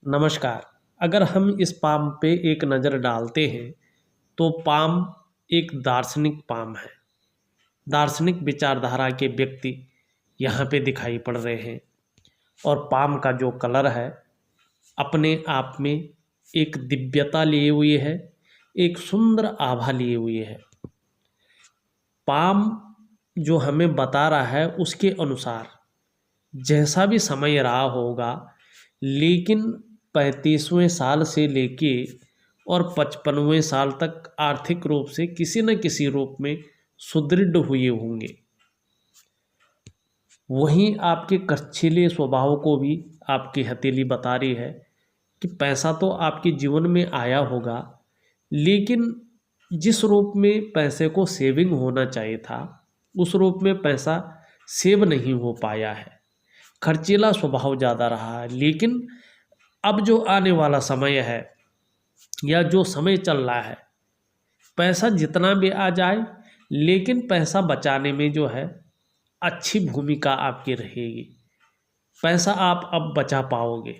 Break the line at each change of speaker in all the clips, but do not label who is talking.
नमस्कार। अगर हम इस पाम पे एक नज़र डालते हैं तो पाम एक दार्शनिक पाम है। दार्शनिक विचारधारा के व्यक्ति यहाँ पे दिखाई पड़ रहे हैं और पाम का जो कलर है अपने आप में एक दिव्यता लिए हुए है, एक सुंदर आभा लिए हुए है। पाम जो हमें बता रहा है उसके अनुसार जैसा भी समय रहा होगा, लेकिन 35वें साल से लेके और 55वें साल तक आर्थिक रूप से किसी न किसी रूप में सुदृढ़ हुए होंगे। वहीं आपके कर्छीले स्वभाव को भी आपकी हथेली बता रही है कि पैसा तो आपके जीवन में आया होगा, लेकिन जिस रूप में पैसे को सेविंग होना चाहिए था उस रूप में पैसा सेव नहीं हो पाया है। खर्चीला स्वभाव ज़्यादा रहा है। लेकिन अब जो आने वाला समय है या जो समय चल रहा है, पैसा जितना भी आ जाए लेकिन पैसा बचाने में जो है अच्छी भूमिका आपकी रहेगी। पैसा आप अब बचा पाओगे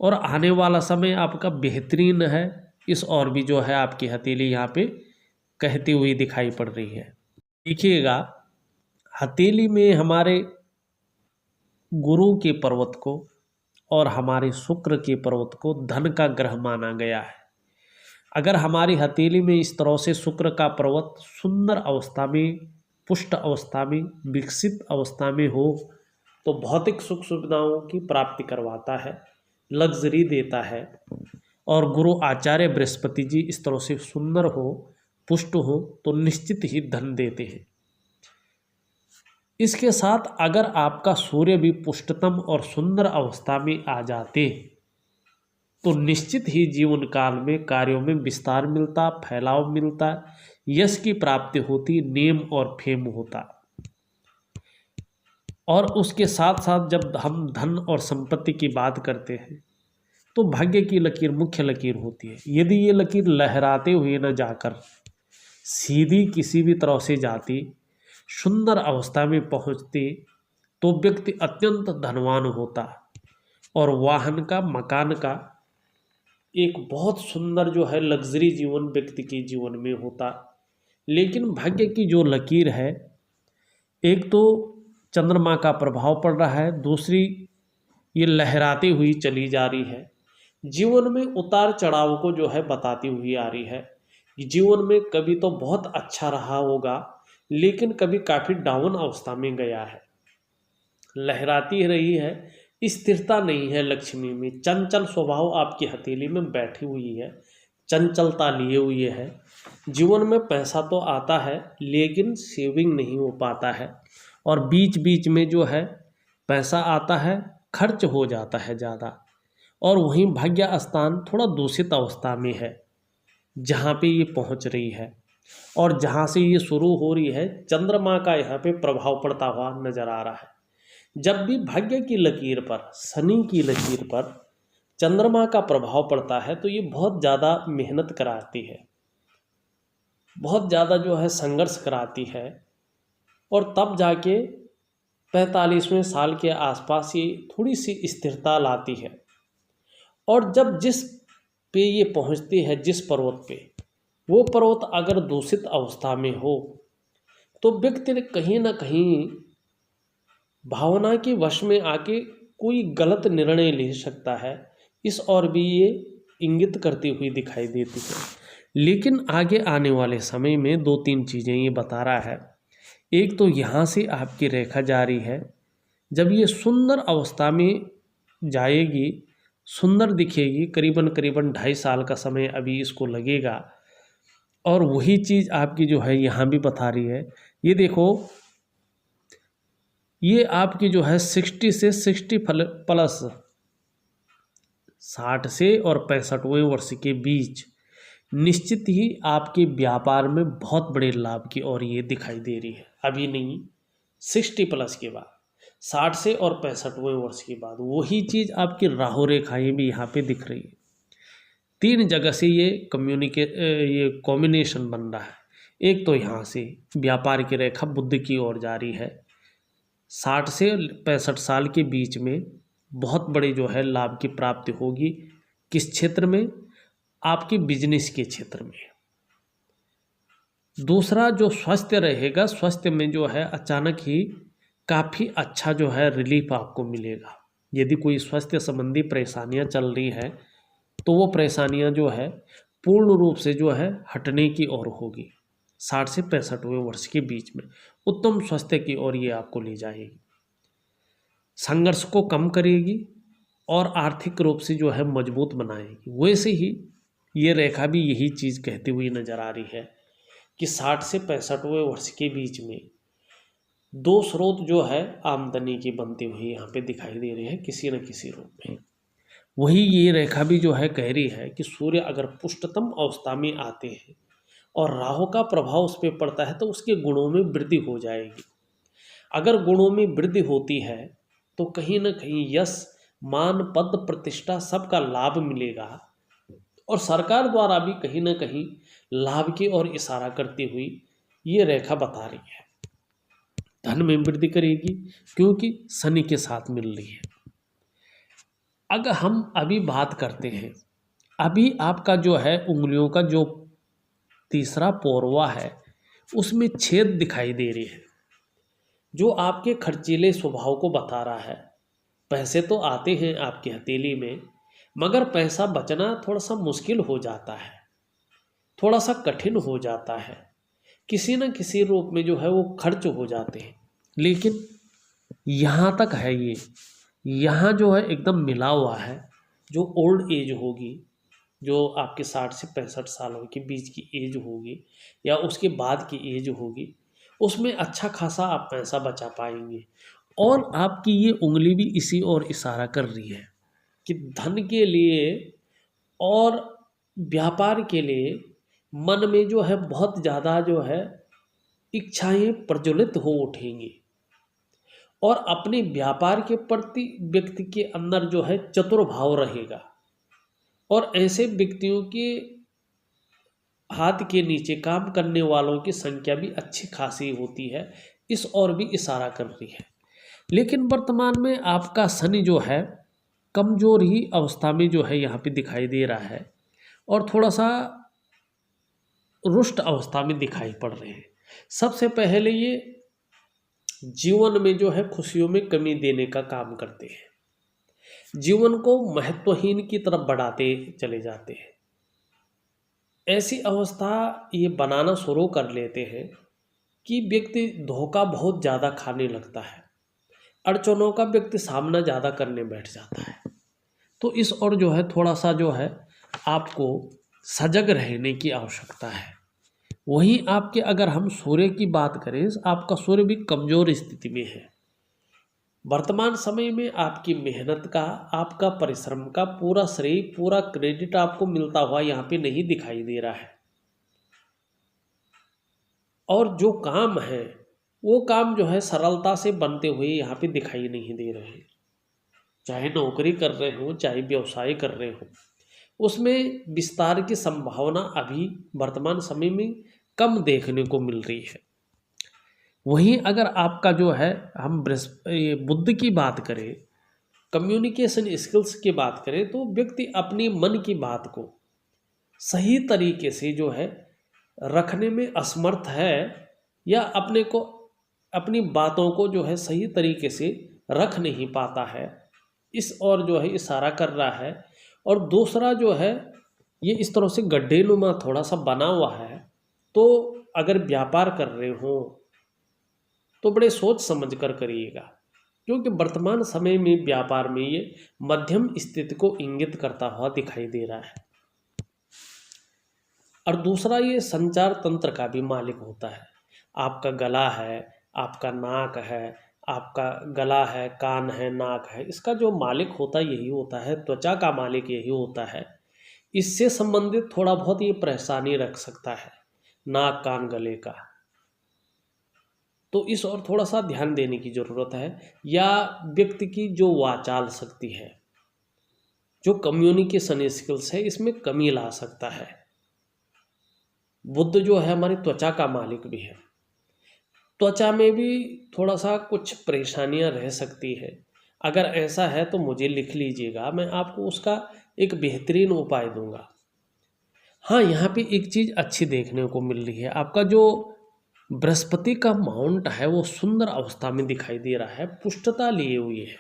और आने वाला समय आपका बेहतरीन है। इस और भी जो है आपकी हथेली यहाँ पे कहती हुई दिखाई पड़ रही है। देखिएगा, हथेली में हमारे गुरु के पर्वत को और हमारे शुक्र के पर्वत को धन का ग्रह माना गया है। अगर हमारी हथेली में इस तरह से शुक्र का पर्वत सुंदर अवस्था में, पुष्ट अवस्था में, विकसित अवस्था में हो तो भौतिक सुख सुविधाओं की प्राप्ति करवाता है, लग्जरी देता है। और गुरु आचार्य बृहस्पति जी इस तरह से सुंदर हो, पुष्ट हो तो निश्चित ही धन देते हैं। इसके साथ अगर आपका सूर्य भी पुष्टतम और सुंदर अवस्था में आ जाते तो निश्चित ही जीवन काल में कार्यों में विस्तार मिलता, फैलाव मिलता, यश की प्राप्ति होती, नेम और फेम होता। और उसके साथ साथ जब हम धन और संपत्ति की बात करते हैं तो भाग्य की लकीर मुख्य लकीर होती है। यदि ये लकीर लहराते हुए न जाकर सीधी किसी भी तरह से जाती, सुंदर अवस्था में पहुंचती तो व्यक्ति अत्यंत धनवान होता और वाहन का, मकान का एक बहुत सुंदर जो है लग्जरी जीवन व्यक्ति के जीवन में होता। लेकिन भाग्य की जो लकीर है, एक तो चंद्रमा का प्रभाव पड़ रहा है, दूसरी ये लहराती हुई चली जा रही है। जीवन में उतार चढ़ाव को जो है बताती हुई आ रही है कि जीवन में कभी तो बहुत अच्छा रहा होगा लेकिन कभी काफ़ी डाउन अवस्था में गया है। लहराती रही है, स्थिरता नहीं है लक्ष्मी में। चंचल स्वभाव आपकी हथेली में बैठी हुई है, चंचलता लिए हुए है। जीवन में पैसा तो आता है लेकिन सेविंग नहीं हो पाता है और बीच बीच में जो है पैसा आता है, खर्च हो जाता है ज़्यादा। और वहीं भाग्य स्थान थोड़ा दूषित अवस्था में है जहाँ पे ये पहुँच रही है और जहाँ से ये शुरू हो रही है, चंद्रमा का यहाँ पे प्रभाव पड़ता हुआ नजर आ रहा है। जब भी भाग्य की लकीर पर, शनि की लकीर पर चंद्रमा का प्रभाव पड़ता है तो ये बहुत ज़्यादा मेहनत कराती है, बहुत ज़्यादा जो है संघर्ष कराती है और तब जाके 45वें साल के आसपास ये थोड़ी सी स्थिरता लाती है। और जब जिस पे ये पहुंचती है, जिस पर्वत पे, वो पर्वत अगर दूषित अवस्था में हो तो व्यक्ति कहीं ना कहीं भावना के वश में आके कोई गलत निर्णय ले सकता है। इस और भी ये इंगित करती हुई दिखाई देती है। लेकिन आगे आने वाले समय में दो तीन चीज़ें ये बता रहा है। एक तो यहाँ से आपकी रेखा जारी है, जब ये सुंदर अवस्था में जाएगी, सुंदर दिखेगी, करीबन 2.5 साल का समय अभी इसको लगेगा। और वही चीज़ आपकी जो है यहाँ भी बता रही है। ये देखो, ये आपकी जो है 60 से 60 प्लस, 60 से और 65वें वर्ष के बीच निश्चित ही आपके व्यापार में बहुत बड़े लाभ की और ये दिखाई दे रही है। अभी नहीं, 60 प्लस के बाद, 60 से और 65वें वर्ष के बाद वही चीज़ आपकी राहु रेखाएं भी यहाँ पे दिख रही है। 3 जगह से ये ये कॉम्बिनेशन बन रहा है। एक तो यहाँ से व्यापार की रेखा बुध की ओर जा रही है, 60 से 65 साल के बीच में बहुत बड़े जो है लाभ की प्राप्ति होगी। किस क्षेत्र में? आपके बिजनेस के क्षेत्र में। दूसरा जो स्वास्थ्य रहेगा, स्वास्थ्य में जो है अचानक ही काफ़ी अच्छा जो है रिलीफ आपको मिलेगा। यदि कोई स्वास्थ्य संबंधी परेशानियां चल रही है तो वो परेशानियां जो है पूर्ण रूप से जो है हटने की ओर होगी। 60 से 65वें वर्ष के बीच में उत्तम स्वास्थ्य की ओर ये आपको ले जाएगी। संघर्ष को कम करेगी और आर्थिक रूप से जो है मजबूत बनाएगी। वैसे ही ये रेखा भी यही चीज़ कहती हुई नजर आ रही है कि 60 से 65वें वर्ष के बीच में दो स्रोत जो है आमदनी की बनती हुई यहाँ पे दिखाई दे रही है किसी न किसी रूप में। वही ये रेखा भी जो है कह रही है कि सूर्य अगर पुष्टतम अवस्था में आते हैं और राहु का प्रभाव उस पर पड़ता है तो उसके गुणों में वृद्धि हो जाएगी। अगर गुणों में वृद्धि होती है तो कहीं ना कहीं यश, मान, पद, प्रतिष्ठा सबका लाभ मिलेगा और सरकार द्वारा भी कहीं ना कहीं लाभ की ओर इशारा करती हुई ये रेखा बता रही है। धन में वृद्धि करेगी क्योंकि शनि के साथ मिल रही है। अगर हम अभी बात करते हैं, अभी आपका जो है उंगलियों का जो तीसरा पोरवा है उसमें छेद दिखाई दे रही है, जो आपके खर्चीले स्वभाव को बता रहा है। पैसे तो आते हैं आपकी हथेली में, मगर पैसा बचना थोड़ा सा मुश्किल हो जाता है, थोड़ा सा कठिन हो जाता है। किसी न किसी रूप में जो है वो खर्च हो जाते हैं। लेकिन यहाँ तक है ये, यहाँ जो है एकदम मिला हुआ है। जो ओल्ड एज होगी, जो आपके 60 से 65 सालों के बीच की एज होगी या उसके बाद की एज होगी, उसमें अच्छा खासा आप पैसा बचा पाएंगे। और आपकी ये उंगली भी इसी ओर इशारा कर रही है कि धन के लिए और व्यापार के लिए मन में जो है बहुत ज़्यादा जो है इच्छाएं प्रज्वलित हो उठेंगी और अपने व्यापार के प्रति व्यक्ति के अंदर जो है चतुर भाव रहेगा और ऐसे व्यक्तियों के हाथ के नीचे काम करने वालों की संख्या भी अच्छी खासी होती है, इस ओर भी इशारा कर रही है। लेकिन वर्तमान में आपका शनि जो है कमजोर ही अवस्था में जो है यहाँ पे दिखाई दे रहा है और थोड़ा सा रुष्ट अवस्था में दिखाई पड़ रहे हैं। सबसे पहले ये जीवन में जो है खुशियों में कमी देने का काम करते हैं, जीवन को महत्वहीन की तरफ बढ़ाते चले जाते हैं। ऐसी अवस्था ये बनाना शुरू कर लेते हैं कि व्यक्ति धोखा बहुत ज़्यादा खाने लगता है, अड़चनों का व्यक्ति सामना ज़्यादा करने बैठ जाता है। तो इस ओर जो है थोड़ा सा जो है आपको सजग रहने की आवश्यकता है। वहीं आपके अगर हम सूर्य की बात करें, आपका सूर्य भी कमज़ोर स्थिति में है। वर्तमान समय में आपकी मेहनत का, आपका परिश्रम का पूरा श्रेय, पूरा क्रेडिट आपको मिलता हुआ यहाँ पे नहीं दिखाई दे रहा है। और जो काम है वो काम जो है सरलता से बनते हुए यहाँ पे दिखाई नहीं दे रहे हैं। चाहे नौकरी कर रहे हो, चाहे व्यवसाय कर रहे हो, उसमें विस्तार की संभावना अभी वर्तमान समय में कम देखने को मिल रही है। वहीं अगर आपका जो है हम बुद्ध की बात करें, कम्युनिकेशन स्किल्स की बात करें, तो व्यक्ति अपनी मन की बात को सही तरीके से जो है रखने में असमर्थ है या अपनी बातों को जो है सही तरीके से रख नहीं पाता है, इस ओर जो है इशारा कर रहा है। और दूसरा जो है ये इस तरह से गड्ढेनुमा थोड़ा सा बना हुआ है। तो अगर व्यापार कर रहे हो तो बड़े सोच समझ कर करिएगा, क्योंकि वर्तमान समय में व्यापार में ये मध्यम स्थिति को इंगित करता हुआ दिखाई दे रहा है। और दूसरा ये संचार तंत्र का भी मालिक होता है। आपका गला है, आपका नाक है, आपका गला है, कान है, नाक है, इसका जो मालिक होता है यही होता है, त्वचा का मालिक यही होता है। इससे संबंधित थोड़ा बहुत ये परेशानी रख सकता है, नाक, कान, गले का। तो इस और थोड़ा सा ध्यान देने की ज़रूरत है। या व्यक्ति की जो वाचाल शक्ति है, जो कम्युनिकेशन स्किल्स है, इसमें कमी ला सकता है। बुध जो है हमारी त्वचा का मालिक भी है, त्वचा में भी थोड़ा सा कुछ परेशानियां रह सकती है। अगर ऐसा है तो मुझे लिख लीजिएगा, मैं आपको उसका एक बेहतरीन उपाय दूंगा। हाँ, यहाँ पे एक चीज़ अच्छी देखने को मिल रही है, आपका जो बृहस्पति का माउंट है वो सुंदर अवस्था में दिखाई दे रहा है, पुष्टता लिए हुए है।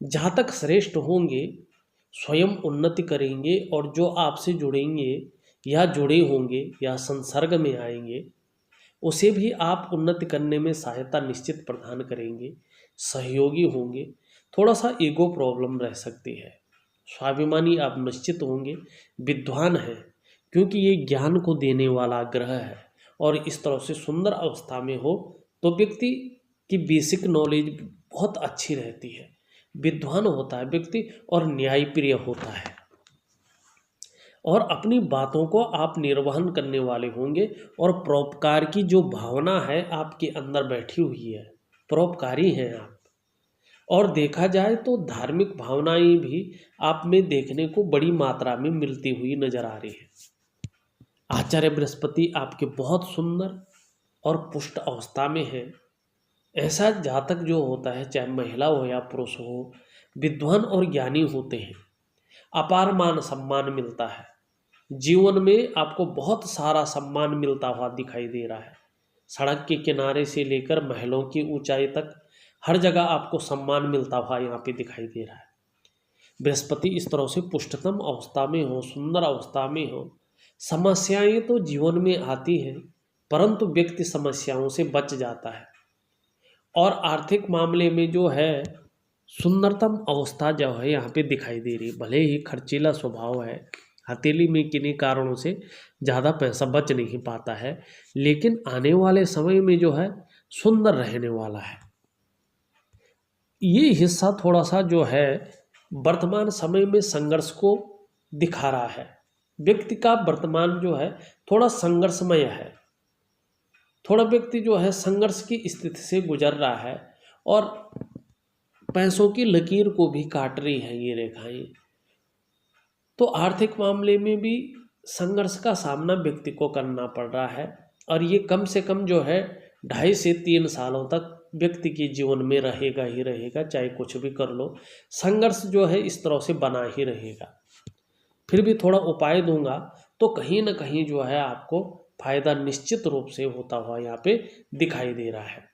जहाँ तक श्रेष्ठ होंगे, स्वयं उन्नति करेंगे और जो आपसे जुड़ेंगे या जुड़े होंगे या संसर्ग में आएंगे उसे भी आप उन्नति करने में सहायता निश्चित प्रदान करेंगे, सहयोगी होंगे। थोड़ा सा ईगो प्रॉब्लम रह सकती है, स्वाभिमानी आप निश्चित होंगे, विद्वान हैं क्योंकि ये ज्ञान को देने वाला ग्रह है और इस तरह से सुंदर अवस्था में हो तो व्यक्ति की बेसिक नॉलेज बहुत अच्छी रहती है, विद्वान होता है व्यक्ति और न्यायप्रिय होता है और अपनी बातों को आप निर्वहन करने वाले होंगे और परोपकार की जो भावना है आपके अंदर बैठी हुई है, परोपकारी हैं आप। और देखा जाए तो धार्मिक भावनाएं भी आप में देखने को बड़ी मात्रा में मिलती हुई नजर आ रही है। आचार्य बृहस्पति आपके बहुत सुंदर और पुष्ट अवस्था में है। ऐसा जातक जो होता है, चाहे महिला हो या पुरुष हो, विद्वान और ज्ञानी होते हैं, अपार मान सम्मान मिलता है, जीवन में आपको बहुत सारा सम्मान मिलता हुआ दिखाई दे रहा है। सड़क के किनारे से लेकर महलों की ऊंचाई तक हर जगह आपको सम्मान मिलता हुआ यहाँ पे दिखाई दे रहा है। बृहस्पति इस तरह से पुष्टतम अवस्था में हो, सुंदर अवस्था में हो, समस्याएं तो जीवन में आती हैं परंतु व्यक्ति समस्याओं से बच जाता है और आर्थिक मामले में जो है सुंदरतम अवस्था जो है यहाँ पे दिखाई दे रही है। भले ही खर्चीला स्वभाव है, हथेली में किन्हीं कारणों से ज़्यादा पैसा बच नहीं पाता है, लेकिन आने वाले समय में जो है सुंदर रहने वाला है। ये हिस्सा थोड़ा सा जो है वर्तमान समय में संघर्ष को दिखा रहा है। व्यक्ति का वर्तमान जो है थोड़ा संघर्षमय है, थोड़ा व्यक्ति जो है संघर्ष की स्थिति से गुजर रहा है और पैसों की लकीर को भी काट रही है ये रेखाएं। तो आर्थिक मामले में भी संघर्ष का सामना व्यक्ति को करना पड़ रहा है और ये कम से कम जो है 2.5 से 3 सालों तक व्यक्ति के जीवन में रहेगा ही रहेगा, चाहे कुछ भी कर लो, संघर्ष जो है इस तरह से बना ही रहेगा। फिर भी थोड़ा उपाय दूंगा तो कहीं ना कहीं जो है आपको फायदा निश्चित रूप से होता हुआ यहाँ पे दिखाई दे रहा है।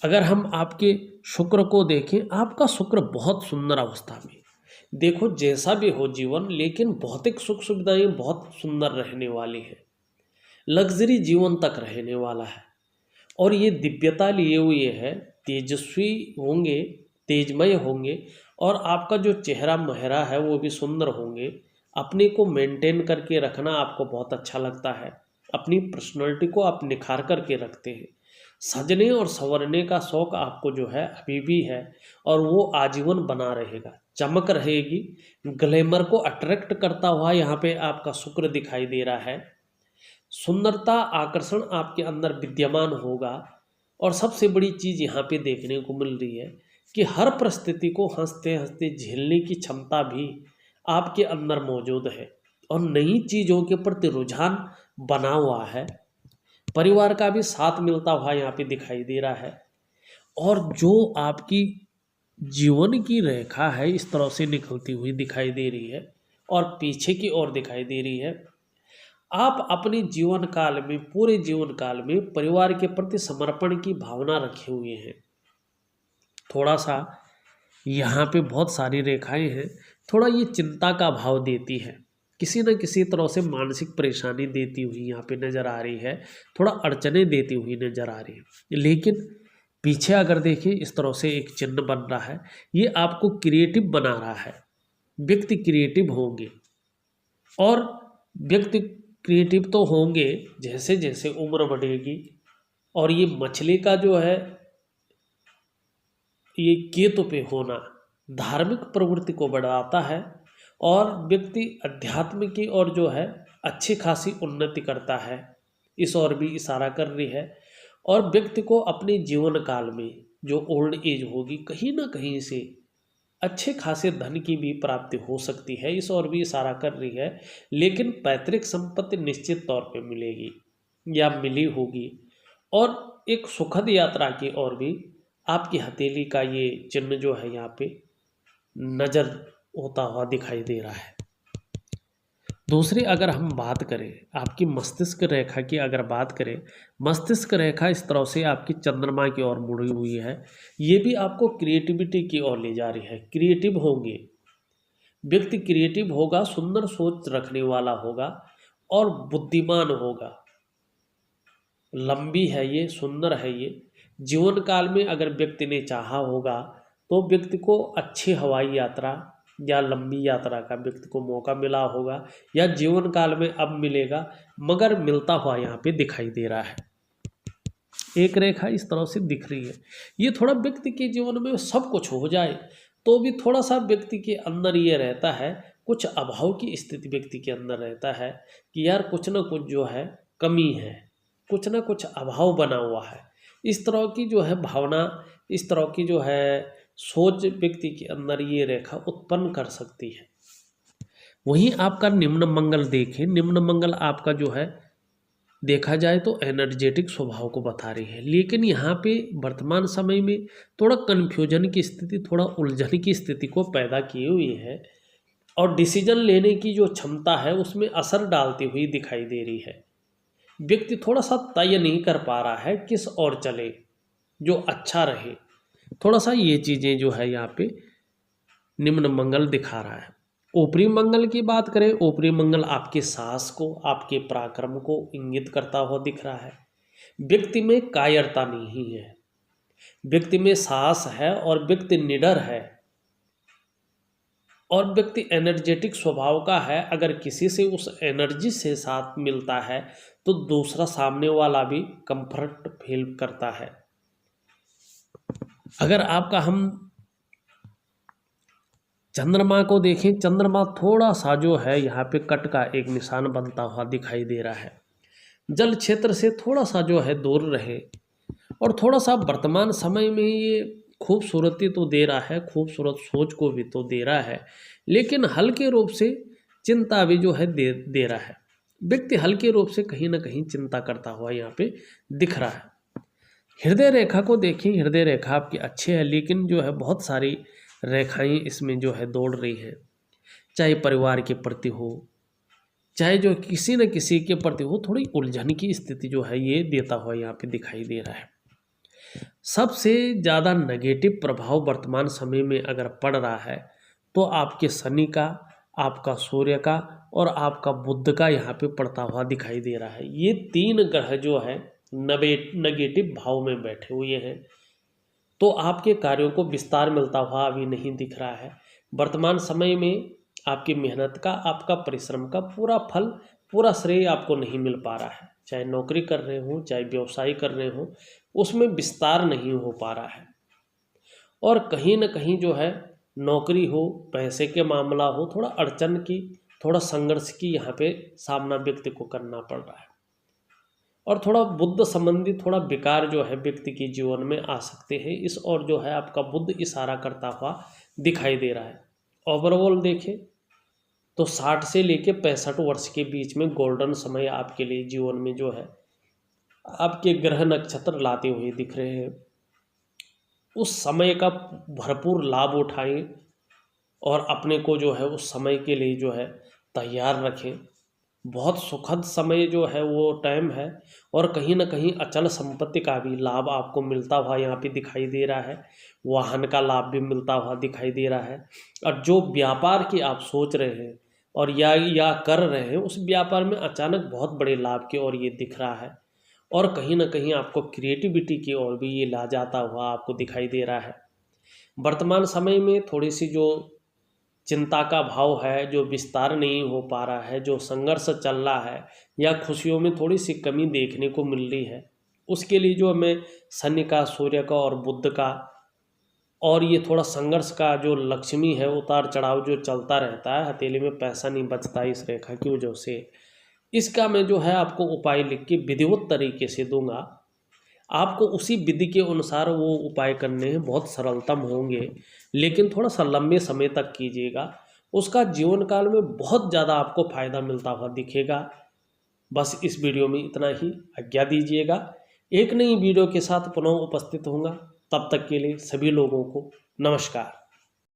अगर हम आपके शुक्र को देखें, आपका शुक्र बहुत सुंदर अवस्था में, देखो जैसा भी हो जीवन, लेकिन भौतिक सुख सुविधाएं बहुत सुंदर रहने वाली है, लग्जरी जीवन तक रहने वाला है और ये दिव्यता लिए हुए है, तेजस्वी होंगे, तेजमय होंगे और आपका जो चेहरा महरा है वो भी सुंदर होंगे। अपने को मेंटेन करके रखना आपको बहुत अच्छा लगता है, अपनी पर्सनालिटी को आप निखार करके रखते हैं, सजने और संवरने का शौक आपको जो है अभी भी है और वो आजीवन बना रहेगा, चमक रहेगी, ग्लैमर को अट्रैक्ट करता हुआ यहाँ पे आपका शुक्र दिखाई दे रहा है। सुंदरता आकर्षण आपके अंदर विद्यमान होगा और सबसे बड़ी चीज़ यहाँ पे देखने को मिल रही है कि हर परिस्थिति को हंसते हंसते झेलने की क्षमता भी आपके अंदर मौजूद है और नई चीज़ों के प्रति रुझान बना हुआ है। परिवार का भी साथ मिलता हुआ यहाँ पे दिखाई दे रहा है और जो आपकी जीवन की रेखा है इस तरह से निकलती हुई दिखाई दे रही है और पीछे की ओर दिखाई दे रही है। आप अपने जीवन काल में, पूरे जीवन काल में परिवार के प्रति समर्पण की भावना रखे हुए हैं। थोड़ा सा यहाँ पे बहुत सारी रेखाएं हैं, थोड़ा ये चिंता का भाव देती है, किसी न किसी तरह से मानसिक परेशानी देती हुई यहाँ पे नज़र आ रही है, थोड़ा अड़चने देती हुई नज़र आ रही है। लेकिन पीछे अगर देखिए इस तरह से एक चिन्ह बन रहा है, ये आपको क्रिएटिव बना रहा है। व्यक्ति क्रिएटिव होंगे और व्यक्ति क्रिएटिव तो होंगे जैसे जैसे उम्र बढ़ेगी और ये मछली का जो है ये केतु पे होना धार्मिक प्रवृत्ति को बढ़ाता है और व्यक्ति अध्यात्म की ओर जो है अच्छी खासी उन्नति करता है, इस ओर भी इशारा कर रही है। और व्यक्ति को अपने जीवन काल में जो ओल्ड एज होगी कहीं ना कहीं से अच्छे खासे धन की भी प्राप्ति हो सकती है, इस ओर भी इशारा कर रही है। लेकिन पैतृक संपत्ति निश्चित तौर पे मिलेगी या मिली होगी और एक सुखद यात्रा की ओर भी आपकी हथेली का ये चिन्ह जो है यहाँ पे नज़र होता हुआ दिखाई दे रहा है। दूसरी अगर हम बात करें आपकी मस्तिष्क रेखा की, अगर बात करें मस्तिष्क रेखा इस तरह से आपकी चंद्रमा की ओर मुड़ी हुई है। ये भी आपको क्रिएटिविटी की ओर ले जा रही है। क्रिएटिव होंगे व्यक्ति, क्रिएटिव होगा, सुंदर सोच रखने वाला होगा और बुद्धिमान होगा। लंबी है ये, सुंदर है ये। जीवन काल में अगर व्यक्ति ने चाहा होगा तो व्यक्ति को अच्छी हवाई यात्रा या लंबी यात्रा का व्यक्ति को मौका मिला होगा, या जीवन काल में अब मिलेगा, मगर मिलता हुआ यहाँ पे दिखाई दे रहा है। एक रेखा इस तरह से दिख रही है। ये थोड़ा व्यक्ति के जीवन में सब कुछ हो जाए तो भी थोड़ा सा व्यक्ति के अंदर ये रहता है, कुछ अभाव की स्थिति व्यक्ति के अंदर रहता है कि यार कुछ ना कुछ जो है कमी है, कुछ ना कुछ अभाव बना हुआ है। इस तरह की जो है भावना, इस तरह की जो है सोच व्यक्ति के अंदर ये रेखा उत्पन्न कर सकती है। वहीं आपका निम्न मंगल देखें, निम्न मंगल आपका जो है देखा जाए तो एनर्जेटिक स्वभाव को बता रही है, लेकिन यहाँ पे वर्तमान समय में थोड़ा कन्फ्यूजन की स्थिति, थोड़ा उलझन की स्थिति को पैदा किए हुई है और डिसीजन लेने की जो क्षमता है उसमें असर डालती हुई दिखाई दे रही है। व्यक्ति थोड़ा सा तय नहीं कर पा रहा है किस ओर चले जो अच्छा रहे। थोड़ा सा ये चीज़ें जो है यहाँ पे निम्न मंगल दिखा रहा है। ऊपरी मंगल की बात करें, ऊपरी मंगल आपके साहस को, आपके पराक्रम को इंगित करता हुआ दिख रहा है। व्यक्ति में कायरता नहीं है, व्यक्ति में साहस है और व्यक्ति निडर है और व्यक्ति एनर्जेटिक स्वभाव का है। अगर किसी से उस एनर्जी से साथ मिलता है तो दूसरा सामने वाला भी कंफर्ट फील करता है। अगर आपका हम चंद्रमा को देखें, चंद्रमा थोड़ा सा जो है यहाँ पे कट का एक निशान बनता हुआ दिखाई दे रहा है। जल क्षेत्र से थोड़ा सा जो है दूर रहे और थोड़ा सा वर्तमान समय में ये खूबसूरती तो दे रहा है, खूबसूरत सोच को भी तो दे रहा है, लेकिन हल्के रूप से चिंता भी जो है दे रहा है। व्यक्ति हल्के रूप से कहीं ना कहीं चिंता करता हुआ यहाँ पे दिख रहा है। हृदय रेखा को देखें, हृदय रेखा आपकी अच्छी है, लेकिन जो है बहुत सारी रेखाएं इसमें जो है दौड़ रही हैं, चाहे परिवार के प्रति हो, चाहे जो किसी न किसी के प्रति हो, थोड़ी उलझन की स्थिति जो है ये देता हुआ यहाँ पे दिखाई दे रहा है। सबसे ज़्यादा नेगेटिव प्रभाव वर्तमान समय में अगर पड़ रहा है तो आपके शनि का, आपका सूर्य का और आपका बुध का यहाँ पे पड़ता हुआ दिखाई दे रहा है। ये तीन ग्रह जो है नेगेटिव भाव में बैठे हुए हैं, तो आपके कार्यों को विस्तार मिलता हुआ अभी नहीं दिख रहा है। वर्तमान समय में आपकी मेहनत का, आपका परिश्रम का पूरा फल, पूरा श्रेय आपको नहीं मिल पा रहा है। चाहे नौकरी कर रहे हो, चाहे व्यवसाय कर रहे हो, उसमें विस्तार नहीं हो पा रहा है और कहीं ना कहीं जो है नौकरी हो, पैसे के मामला हो, थोड़ा अड़चन की, थोड़ा संघर्ष की यहाँ पे सामना व्यक्ति को करना पड़ रहा है और थोड़ा बुद्ध संबंधी थोड़ा विकार जो है व्यक्ति के जीवन में आ सकते हैं। इस और जो है आपका बुद्ध इशारा करता हुआ दिखाई दे रहा है। ओवरऑल देखें तो 60 से लेके 65 वर्ष के बीच में गोल्डन समय आपके लिए जीवन में जो है आपके ग्रह नक्षत्र लाते हुए दिख रहे हैं। उस समय का भरपूर लाभ उठाएं और अपने को जो है उस समय के लिए जो है तैयार रखें। बहुत सुखद समय जो है वो टाइम है और कहीं ना कहीं अचल संपत्ति का भी लाभ आपको मिलता हुआ यहाँ पे दिखाई दे रहा है। वाहन का लाभ भी मिलता हुआ दिखाई दे रहा है और जो व्यापार की आप सोच रहे हैं और या कर रहे हैं, उस व्यापार में अचानक बहुत बड़े लाभ की ओर ये दिख रहा है और कहीं ना कहीं आपको क्रिएटिविटी की ओर भी ये ला जाता हुआ आपको दिखाई दे रहा है। वर्तमान समय में थोड़ी सी जो चिंता का भाव है, जो विस्तार नहीं हो पा रहा है, जो संघर्ष चल रहा है या खुशियों में थोड़ी सी कमी देखने को मिल रही है, उसके लिए जो हमें शनि का, सूर्य का और बुध का और ये थोड़ा संघर्ष का जो लक्ष्मी है, उतार चढ़ाव जो चलता रहता है, हथेली में पैसा नहीं बचता इस रेखा की वजह से, इसका मैं जो है आपको उपाय लिख के विधिवत तरीके से दूंगा। आपको उसी विधि के अनुसार वो उपाय करने हैं, बहुत सरलतम होंगे, लेकिन थोड़ा सा लंबे समय तक कीजिएगा। उसका जीवन काल में बहुत ज़्यादा आपको फ़ायदा मिलता हुआ दिखेगा। बस इस वीडियो में इतना ही, आज्ञा दीजिएगा। एक नई वीडियो के साथ पुनः उपस्थित होऊंगा। तब तक के लिए सभी लोगों को नमस्कार।